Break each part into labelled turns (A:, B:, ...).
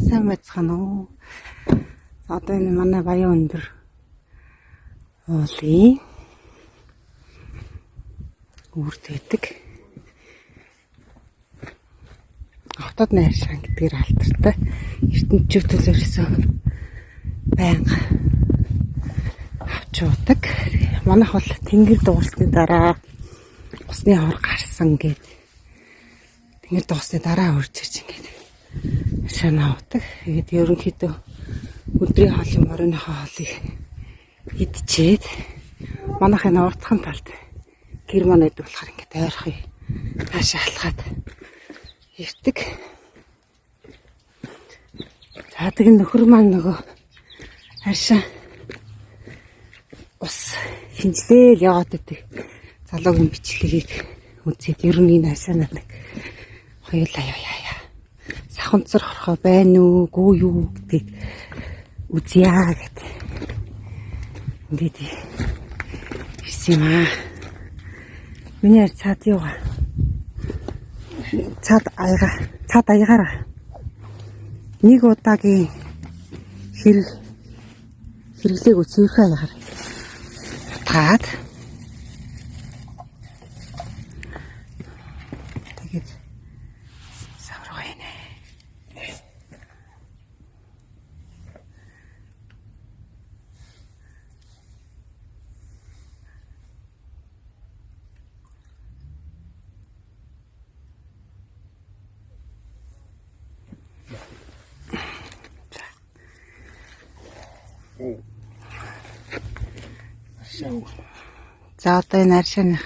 A: сайн байцгаана уу. Одоо энэ манай баян өндөр уулын үрд байдаг. Хотод найршаан гэдгээр алдартай. Эрдэнэчүүд төлөөрсөн байнга авч уудаг. Манайх бол тэнгэр дуусны дараа усны хор гарсан гэд. Тэнгэр дуусны дараа үрж ирж ингээд шанаа уудаг. Тэгээд ерөнхийдөө өдрийн хоолын моройнхоо хоолыг идчихэд манайхын уртхан талд гэр маань байдаг болохоор ингээд ойрхон таашаа алхаад ирдэг. За тэгээд нөхөр маань нөгөө харшаа ус хинжлээл яваад байдаг залуугийн бичлэгийг үзээд ер нь энэ хашаа нэг хоёулаа яа саханцар хорхоо байна уу гоо юу гэдгийг үзье гэдэг. Ингээд ирсэн юм аа. Миний цаад юу га? Цаад аягаар нэг удаагийн хэрэглээг үсэрхээ аягаар таад тэгээд савргаа инэ. За одоо энэ аршааных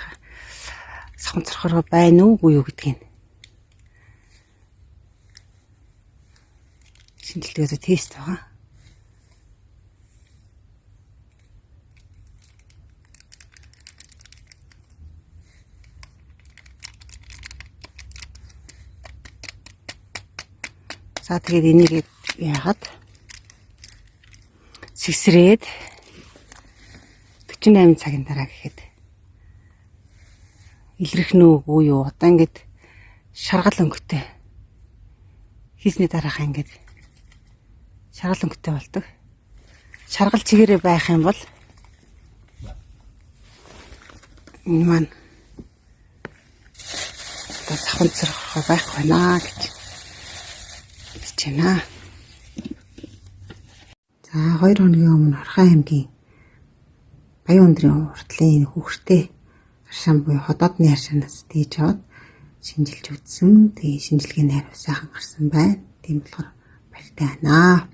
A: саханцархороо байна уугүй юу гэдгийг шинжилгээсээ тест байгаа. За тэгээд энийг яагаад сэгсрээд 48 цагийн дараа гэхэд илрэх нөөгүй юу одоо ингээд шаргал өнгөтэй хийсний дараахаа ингээд шаргал өнгөтэй болдог. Шаргал чигээрээ байх юм бол энэ маань одоо саханцархаа байх байна гэж хэлж байна. За 2 хоногийн өмнө Орхон аймгийн Баян өндрийн уртлын хүүхртэй аршаан буюу ходоодны аршаанаас дээж аваад шинжилж үзсэн. Тэгээ шинжилгээний хариу сайхан гарсан байна. Тийм болохоор баяртай байна.